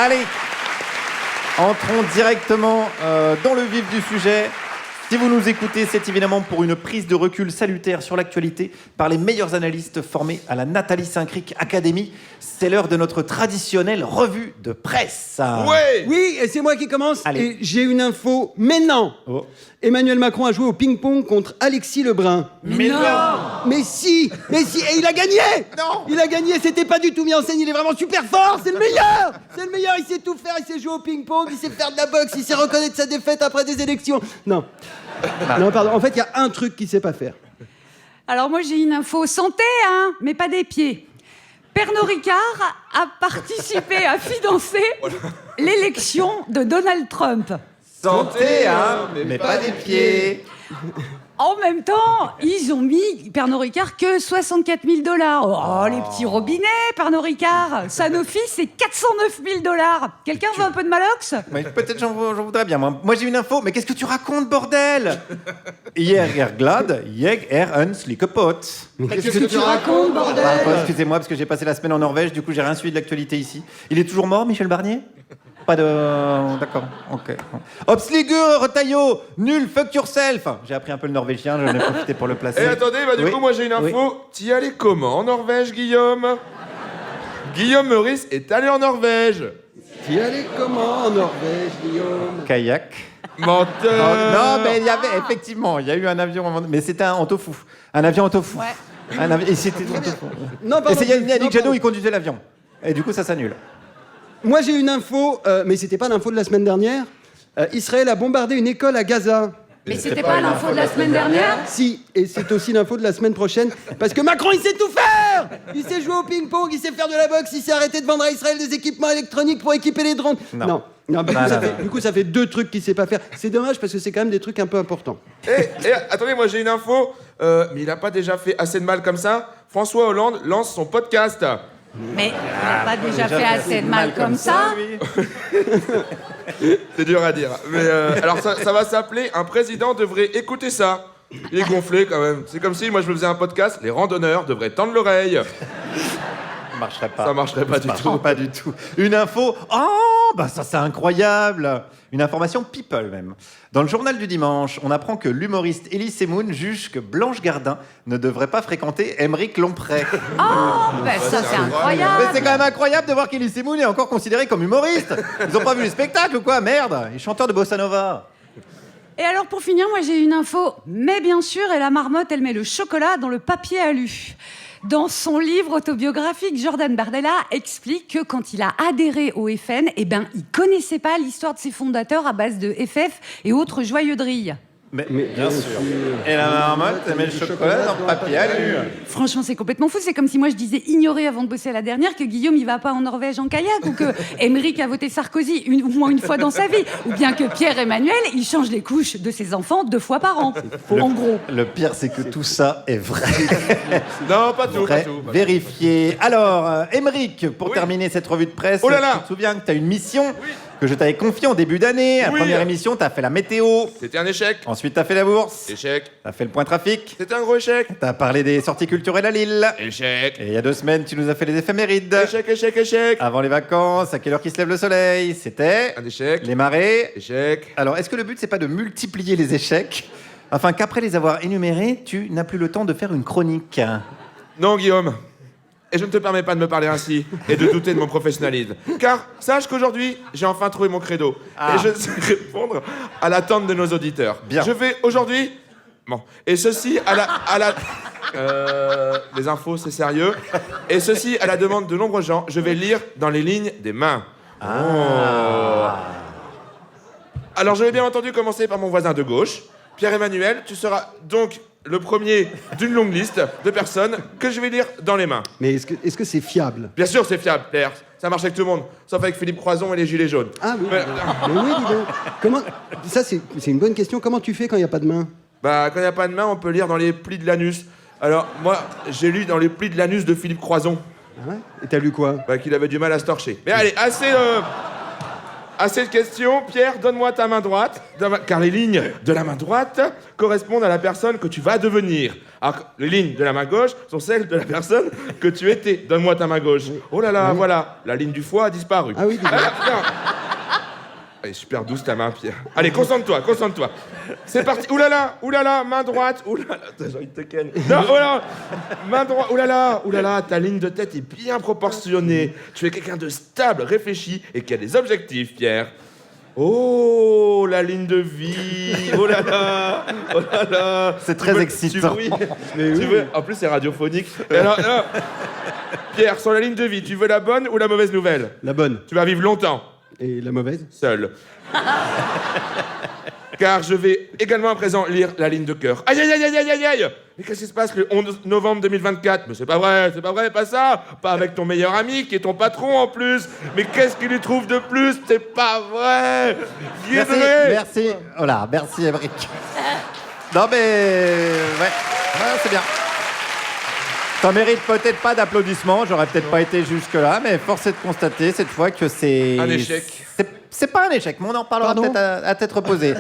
Allez, entrons directement dans le vif du sujet. Si vous nous écoutez, c'est évidemment pour une prise de recul salutaire sur l'actualité par les meilleurs analystes formés à la Nathalie Saint-Cric Academy. C'est l'heure de notre traditionnelle revue de presse. Ouais. Oui, et c'est moi qui commence. Allez. Et j'ai une info maintenant. Oh. Emmanuel Macron a joué au ping-pong contre Alexis Lebrun. Mais non. Mais si, et il a gagné. Non. Il a gagné, c'était pas du tout mis en scène, il est vraiment super fort, c'est le meilleur. C'est le meilleur, il sait tout faire, il sait jouer au ping-pong, il sait faire de la boxe, il sait reconnaître sa défaite après des élections. Non. Non, pardon, en fait, il y a un truc qu'il sait pas faire. Alors moi j'ai une info santé, hein, mais pas des pieds. Pernod Ricard a participé à financer l'élection de Donald Trump. Santé, hein, mais pas des pieds. En même temps, ils ont mis Pernod Ricard que 64 000 $. Oh, les petits robinets, Pernod Ricard. Sanofi, c'est 409 000 $. Quelqu'un veut un peu de Malox? Mais peut-être j'en voudrais bien. Moi j'ai une info, mais qu'est-ce que tu racontes, bordel? Hier glad, jeg un slikkepot. Qu'est-ce que tu racontes, bordel? Excusez-moi, parce que j'ai passé la semaine en Norvège, du coup j'ai rien suivi de l'actualité ici. Il est toujours mort, Michel Barnier? Pas de... D'accord, ok. Obsligur, Retaillot, nul, fuck yourself. J'ai appris un peu le norvégien, j'en ai profité pour le placer. Et attendez, du Oui. coup, moi j'ai une info. Oui. T'y allais comment en Norvège, Guillaume? Guillaume Meurice est allé en Norvège. Tu allais comment en Norvège, Guillaume? Kayak. Menteur. Non, mais il y avait, effectivement, il y a eu un avion, mais c'était un en tofu. Un avion en tofu. Ouais. Et c'était en tofu. Non, Et pardon. c'est Yannick Non, Jadot, pardon. il conduisait l'avion. Et du coup, ça s'annule. Moi, j'ai une info, mais c'était pas l'info de la semaine dernière. Israël a bombardé une école à Gaza. Mais c'était pas l'info de la semaine dernière? Si, et c'est aussi l'info de la semaine prochaine, parce que Macron, il sait tout faire. Il sait jouer au ping-pong, il sait faire de la boxe, il sait arrêter de vendre à Israël des équipements électroniques pour équiper les drones. Non. Non, du, Non, coup, ça non, fait, du coup, ça fait deux trucs qu'il sait pas faire. C'est dommage, parce que c'est quand même des trucs un peu importants. Et attendez, moi j'ai une info. Mais il a pas déjà fait assez de mal comme ça? François Hollande lance son podcast. Mais on n'a pas déjà fait assez de mal comme ça? lui. C'est dur à dire. Mais alors ça va s'appeler Un président devrait écouter ça. Il est gonflé quand même. C'est comme si moi je me faisais un podcast, les randonneurs devraient tendre l'oreille. Ça marcherait pas. Ça marcherait pas du tout. Pas du tout. Une info. Oh, bah ça c'est incroyable. Une information people même. Dans le journal du dimanche, on apprend que l'humoriste Elie Semoun juge que Blanche Gardin ne devrait pas fréquenter Aymeric Lomprey. Oh, ben ça c'est Mais incroyable. c'est quand même incroyable de voir qu'Elie Semoun est encore considéré comme humoriste. Ils ont pas vu le spectacle ou quoi? Merde. Il est chanteur de bossa nova. Et alors pour finir, moi j'ai une info. Mais bien sûr, et la marmotte, elle met le chocolat dans le papier alu. Dans son livre autobiographique, Jordan Bardella explique que quand il a adhéré au FN, eh ben, il connaissait pas l'histoire de ses fondateurs à base de FF et autres joyeuderies. Mais bien sûr. Et la marmotte, elle met le chocolat dans le papier alu. Franchement, c'est complètement fou. C'est comme si moi je disais ignorer avant de bosser à la dernière que Guillaume il va pas en Norvège en kayak ou que Émeric a voté Sarkozy au moins une fois dans sa vie ou bien que Pierre-Emmanuel il change les couches de ses enfants 2 fois par an. En gros. Le pire, c'est que tout ça est vrai. Non, pas tout, Vrai, pas tout. vérifié. Alors, Émeric, pour Oui. terminer cette revue de presse, Oh là là. tu te souviens que tu as une mission que je t'avais confiée en début d'année. La Oui. première émission, tu as fait la météo. C'était un échec. Ensuite, tu as fait la bourse. Échec. Tu as fait le point trafic. C'était un gros échec. Tu as parlé des sorties culturelles à Lille. Échec. Et il y a 2 semaines, tu nous as fait les éphémérides. Échec, échec, échec. Avant les vacances, à quelle heure qu'il se lève le soleil? C'était Un échec. les marées. Échec. Alors, est-ce que le but, c'est pas de multiplier les échecs afin qu'après les avoir énumérés, tu n'as plus le temps de faire une chronique? Non, Guillaume. Et je ne te permets pas de me parler ainsi et de douter de mon professionnalisme. Car sache qu'aujourd'hui, j'ai enfin trouvé mon credo. Ah. Et je sais répondre à l'attente de nos auditeurs. Bien. Je vais aujourd'hui... Bon. Et ceci à la... les infos, c'est sérieux. Et ceci à la demande de nombreux gens, je vais lire dans les lignes des mains. Alors, je vais bien entendu commencer par mon voisin de gauche. Pierre-Emmanuel, tu seras donc le premier d'une longue liste de personnes que je vais lire dans les mains. Mais est-ce que c'est fiable? Bien sûr, c'est fiable, Pierre. Ça marche avec tout le monde, sauf avec Philippe Croison et les Gilets jaunes. Ah oui. Mais- Mais oui, dis donc. Comment... Ça, c'est une bonne question. Comment tu fais quand il n'y a pas de main? Bah, quand il n'y a pas de main, on peut lire dans les plis de l'anus. Alors, moi, j'ai lu dans les plis de l'anus de Philippe Croison, Ah ouais? Et t'as lu quoi? bah, qu'il avait du mal à se torcher. Mais allez, assez... À cette question, Pierre, donne-moi ta main droite, car les lignes de la main droite correspondent à la personne que tu vas devenir. Alors, les lignes de la main gauche sont celles de la personne que tu étais. Donne-moi ta main gauche. Oh là là, voilà, la ligne du foie a disparu. Ah oui, dis-donc. Putain. Elle est super douce ta main, Pierre. Allez, concentre-toi. C'est parti. Ouh là là, main droite. Ouh là là, j'ai envie de te ken. Non, oh là, main droite. Ouh là là, ta ligne de tête est bien proportionnée. Tu es quelqu'un de stable, réfléchi et qui a des objectifs, Pierre. Oh, la ligne de vie. Oh là là. C'est très excitant. En plus, c'est radiophonique. Alors, Pierre, sur la ligne de vie, tu veux la bonne ou la mauvaise nouvelle? La bonne. Tu vas vivre longtemps. Et la mauvaise? Seul. Car je vais également à présent lire la ligne de cœur. Aïe. Mais qu'est-ce qui se passe le 11 novembre 2024? Mais c'est pas vrai, pas ça. Pas avec ton meilleur ami qui est ton patron en plus. Mais qu'est-ce qu'il lui trouve de plus? C'est pas vrai. Merci. Voilà, merci Émeric. Non mais... Ouais, c'est bien. T'en mérites peut-être pas d'applaudissements, j'aurais peut-être pas été jusque-là, mais force est de constater cette fois que c'est... Un échec. C'est pas un échec, mais on en parlera peut-être à tête reposée.